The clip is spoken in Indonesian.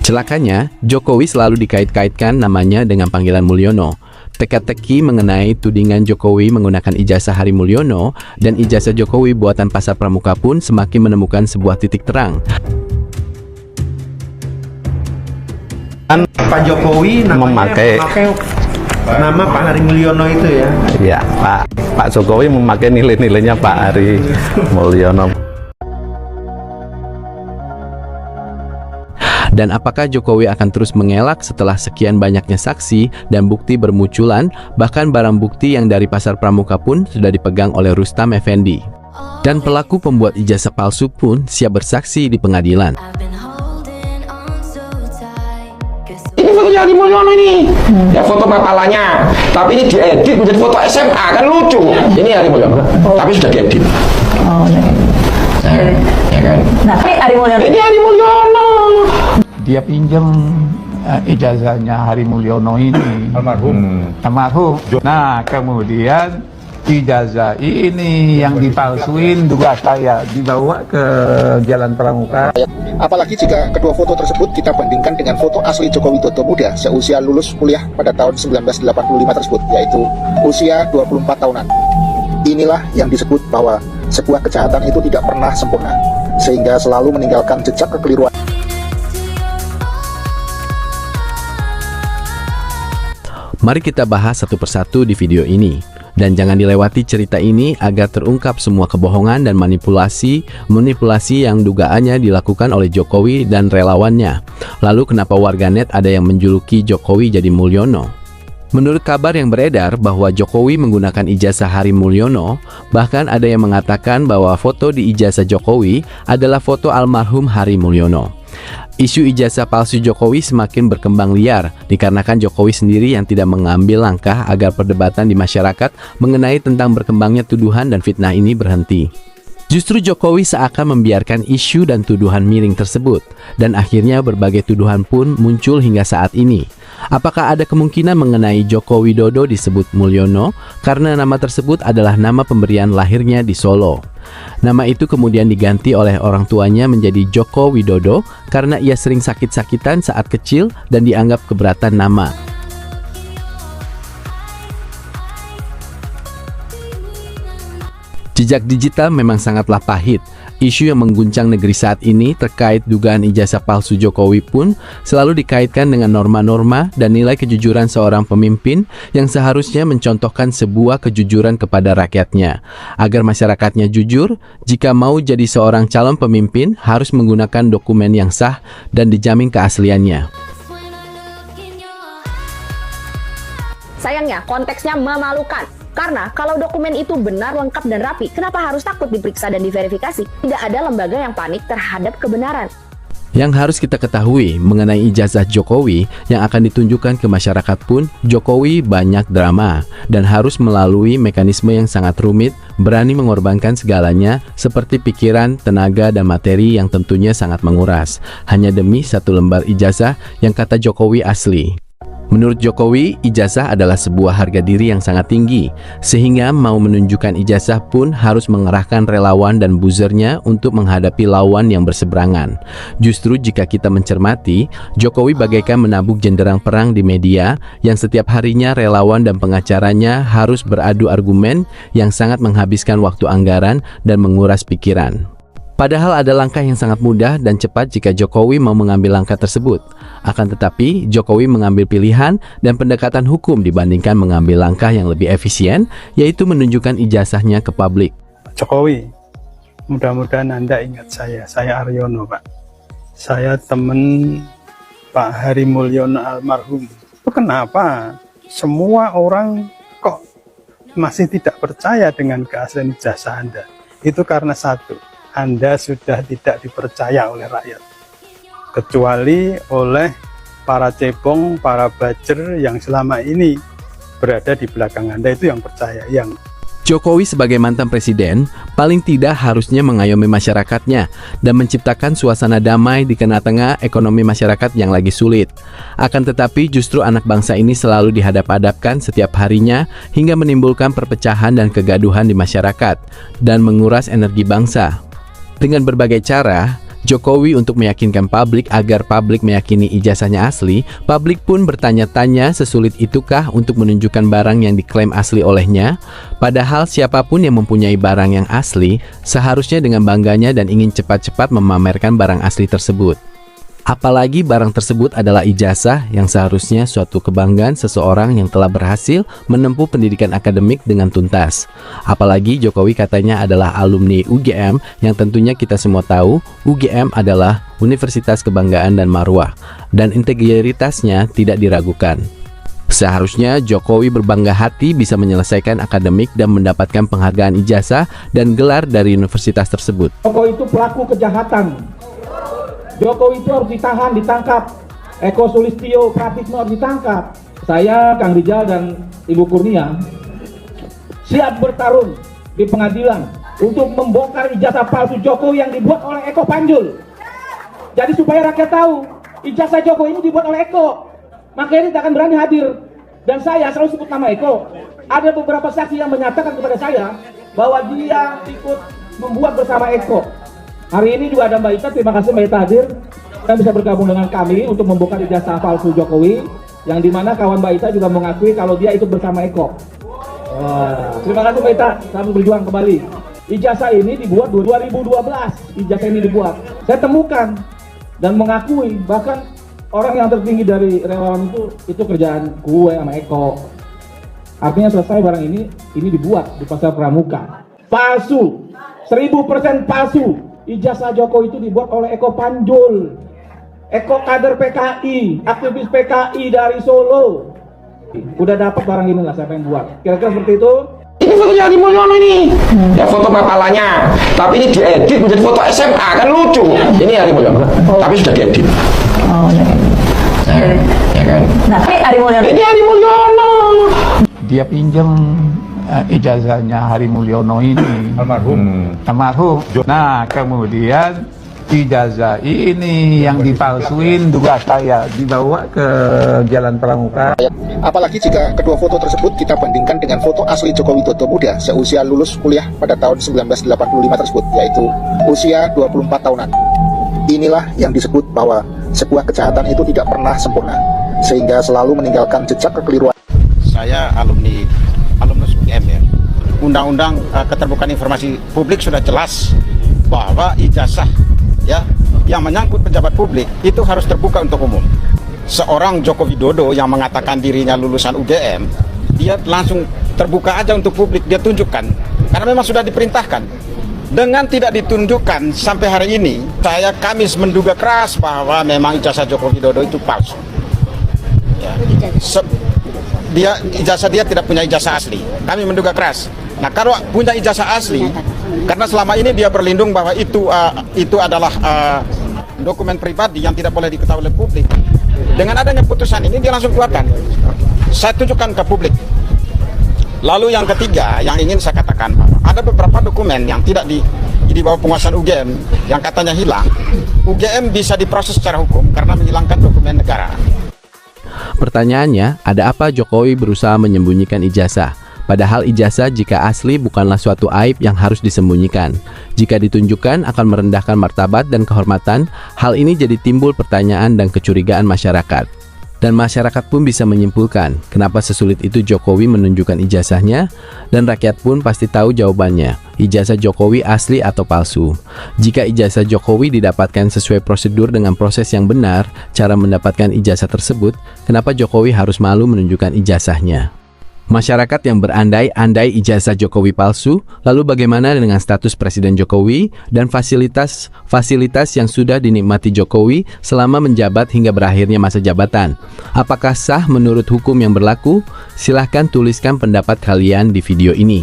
Celakanya, Jokowi selalu dikait-kaitkan namanya dengan panggilan Mulyono. Teka-teki mengenai tudingan Jokowi menggunakan ijazah Hari Mulyono dan ijazah Jokowi buatan Pasar Pramuka pun semakin menemukan sebuah titik terang. Pak Jokowi memakai nama Pak Hari Mulyono itu ya? Iya, Pak Jokowi memakai nilai-nilainya Pak Hari Mulyono. Dan apakah Jokowi akan terus mengelak setelah sekian banyaknya saksi dan bukti bermunculan, bahkan barang bukti yang dari Pasar Pramuka pun sudah dipegang oleh Rustam Effendi. Dan pelaku pembuat ijazah palsu pun siap bersaksi di pengadilan. Ini fotonya Hari Mulyono ini, ya foto kepalanya, tapi ini diedit menjadi foto SMA, kan lucu. Ini Hari Mulyono, tapi sudah diedit. Oh, Ya kan? nah, ini Hari Mulyono. Ini Hari Mulyono. Dia pinjam ijazahnya Hari Mulyono ini, almarhum. Nah, kemudian ijazah ini yang dipalsuin juga saya dibawa ke Jalan Pramuka. Apalagi jika kedua foto tersebut kita bandingkan dengan foto asli Joko Widodo muda seusia lulus kuliah pada tahun 1985 tersebut, yaitu usia 24 tahunan. Inilah yang disebut bahwa sebuah kejahatan itu tidak pernah sempurna, sehingga selalu meninggalkan jejak kekeliruan. Mari kita bahas satu persatu di video ini. Dan jangan dilewati cerita ini agar terungkap semua kebohongan dan manipulasi yang dugaannya dilakukan oleh Jokowi dan relawannya. Lalu kenapa warganet ada yang menjuluki Jokowi jadi Mulyono? Menurut kabar yang beredar bahwa Jokowi menggunakan ijazah Hari Mulyono, bahkan ada yang mengatakan bahwa foto di ijazah Jokowi adalah foto almarhum Hari Mulyono. Isu ijazah palsu Jokowi semakin berkembang liar dikarenakan Jokowi sendiri yang tidak mengambil langkah agar perdebatan di masyarakat mengenai tentang berkembangnya tuduhan dan fitnah ini berhenti. Justru Jokowi seakan membiarkan isu dan tuduhan miring tersebut, dan akhirnya berbagai tuduhan pun muncul hingga saat ini. Apakah ada kemungkinan mengenai Joko Widodo disebut Mulyono karena nama tersebut adalah nama pemberian lahirnya di Solo? Nama itu kemudian diganti oleh orang tuanya menjadi Joko Widodo karena ia sering sakit-sakitan saat kecil dan dianggap keberatan nama. Jejak digital memang sangatlah pahit. Isu yang mengguncang negeri saat ini terkait dugaan ijazah palsu Jokowi pun selalu dikaitkan dengan norma-norma dan nilai kejujuran seorang pemimpin yang seharusnya mencontohkan sebuah kejujuran kepada rakyatnya. Agar masyarakatnya jujur, jika mau jadi seorang calon pemimpin harus menggunakan dokumen yang sah dan dijamin keasliannya. Sayangnya konteksnya memalukan. Karena kalau dokumen itu benar, lengkap, dan rapi, kenapa harus takut diperiksa dan diverifikasi? Tidak ada lembaga yang panik terhadap kebenaran. Yang harus kita ketahui mengenai ijazah Jokowi yang akan ditunjukkan ke masyarakat pun, Jokowi banyak drama dan harus melalui mekanisme yang sangat rumit, berani mengorbankan segalanya seperti pikiran, tenaga, dan materi yang tentunya sangat menguras, hanya demi satu lembar ijazah yang kata Jokowi asli. Menurut Jokowi, ijazah adalah sebuah harga diri yang sangat tinggi, sehingga mau menunjukkan ijazah pun harus mengerahkan relawan dan buzzernya untuk menghadapi lawan yang berseberangan. Justru jika kita mencermati, Jokowi bagaikan menabuk jenderang perang di media, yang setiap harinya relawan dan pengacaranya harus beradu argumen yang sangat menghabiskan waktu anggaran dan menguras pikiran. Padahal ada langkah yang sangat mudah dan cepat jika Jokowi mau mengambil langkah tersebut. Akan tetapi, Jokowi mengambil pilihan dan pendekatan hukum dibandingkan mengambil langkah yang lebih efisien, yaitu menunjukkan ijazahnya ke publik. Jokowi, mudah-mudahan Anda ingat saya Aryono, Pak. Saya teman Pak Hari Mulyono almarhum. Kenapa semua orang kok masih tidak percaya dengan keaslian ijazah Anda? Itu karena satu, Anda sudah tidak dipercaya oleh rakyat, kecuali oleh para cebong, para bajer yang selama ini berada di belakang Anda, itu yang percaya. Jokowi sebagai mantan presiden paling tidak harusnya mengayomi masyarakatnya dan menciptakan suasana damai di tengah-tengah ekonomi masyarakat yang lagi sulit. Akan tetapi justru anak bangsa ini selalu dihadap-hadapkan setiap harinya hingga menimbulkan perpecahan dan kegaduhan di masyarakat dan menguras energi bangsa. Dengan berbagai cara, Jokowi untuk meyakinkan publik agar publik meyakini ijazahnya asli, publik pun bertanya-tanya sesulit itukah untuk menunjukkan barang yang diklaim asli olehnya, padahal siapapun yang mempunyai barang yang asli, seharusnya dengan bangganya dan ingin cepat-cepat memamerkan barang asli tersebut. Apalagi barang tersebut adalah ijazah yang seharusnya suatu kebanggaan seseorang yang telah berhasil menempuh pendidikan akademik dengan tuntas. Apalagi Jokowi katanya adalah alumni UGM yang tentunya kita semua tahu UGM adalah Universitas Kebanggaan dan Marwah dan integritasnya tidak diragukan. Seharusnya Jokowi berbangga hati bisa menyelesaikan akademik dan mendapatkan penghargaan ijazah dan gelar dari universitas tersebut. Jokowi itu pelaku kejahatan. Jokowi itu harus ditahan, ditangkap. Eko Sulistyo Pratikno harus ditangkap. Saya, Kang Rijal dan Ibu Kurnia siap bertarung di pengadilan untuk membongkar ijazah palsu Jokowi yang dibuat oleh Eko Panjul. Jadi supaya rakyat tahu ijazah Jokowi ini dibuat oleh Eko, makanya tidak akan berani hadir. Dan saya selalu sebut nama Eko. Ada beberapa saksi yang menyatakan kepada saya bahwa dia ikut membuat bersama Eko. Hari ini juga ada Mbak Ita, terima kasih Mbak Ita hadir dan bisa bergabung dengan kami untuk membongkar ijazah palsu Jokowi, yang dimana kawan Mbak Ita juga mengakui kalau dia ikut bersama Eko. Terima kasih Mbak Ita, kami berjuang kembali. Ijazah ini dibuat 2012, ijazah ini dibuat. Saya temukan dan mengakui, bahkan orang yang tertinggi dari relawan itu kerjaan gue sama Eko. Artinya selesai barang ini dibuat di Pasar Pramuka. Palsu, 1000% palsu. Ijazah Jokowi itu dibuat oleh Eko Panjul, Eko kader PKI, aktivis PKI dari Solo. Udah dapat barang ini lah, siapa yang buat? Kira-kira seperti itu. Ini fotonya Hari Mulyono ini. Ya foto kepalanya, tapi ini diedit menjadi foto SMA, kan lucu. Ini Hari Mulyono, tapi sudah diedit. Oh ya. Ya kan? Nah, ini Hari Mulyono. Ini Hari Mulyono. Dia pinjam ijazahnya Hari Mulyono ini, almarhum. Nah, kemudian ijazah ini yang dipalsuin juga saya dibawa ke Jalan Pramuka. Apalagi jika kedua foto tersebut kita bandingkan dengan foto asli Joko Widodo muda seusia lulus kuliah pada tahun 1985 tersebut, yaitu usia 24 tahunan. Inilah yang disebut bahwa sebuah kejahatan itu tidak pernah sempurna, sehingga selalu meninggalkan jejak kekeliruan. Saya alumnus UGM ya. Undang-undang keterbukaan informasi publik sudah jelas bahwa ijazah ya yang menyangkut pejabat publik itu harus terbuka untuk umum. Seorang Joko Widodo yang mengatakan dirinya lulusan UGM, dia langsung terbuka aja untuk publik, dia tunjukkan karena memang sudah diperintahkan. Dengan tidak ditunjukkan sampai hari ini, kami menduga keras bahwa memang ijazah Joko Widodo itu palsu. Ya. Ijazah dia tidak punya ijazah asli. Kami menduga keras. Nah, kalau punya ijazah asli, karena selama ini dia berlindung bahwa itu adalah dokumen pribadi yang tidak boleh diketahui oleh publik. Dengan adanya putusan ini dia langsung keluarkan. Saya tunjukkan ke publik. Lalu yang ketiga yang ingin saya katakan, ada beberapa dokumen yang tidak di bawah penguasaan UGM yang katanya hilang. UGM bisa diproses secara hukum karena menghilangkan dokumen negara. Pertanyaannya, ada apa Jokowi berusaha menyembunyikan ijazah? Padahal ijazah jika asli bukanlah suatu aib yang harus disembunyikan. Jika ditunjukkan akan merendahkan martabat dan kehormatan, hal ini jadi timbul pertanyaan dan kecurigaan masyarakat. Dan masyarakat pun bisa menyimpulkan kenapa sesulit itu Jokowi menunjukkan ijazahnya, dan rakyat pun pasti tahu jawabannya, ijazah Jokowi asli atau palsu. Jika ijazah Jokowi didapatkan sesuai prosedur dengan proses yang benar, cara mendapatkan ijazah tersebut, kenapa Jokowi harus malu menunjukkan ijazahnya? Masyarakat yang berandai-andai ijazah Jokowi palsu, lalu bagaimana dengan status Presiden Jokowi dan fasilitas yang sudah dinikmati Jokowi selama menjabat hingga berakhirnya masa jabatan? Apakah sah menurut hukum yang berlaku? Silahkan tuliskan pendapat kalian di video ini.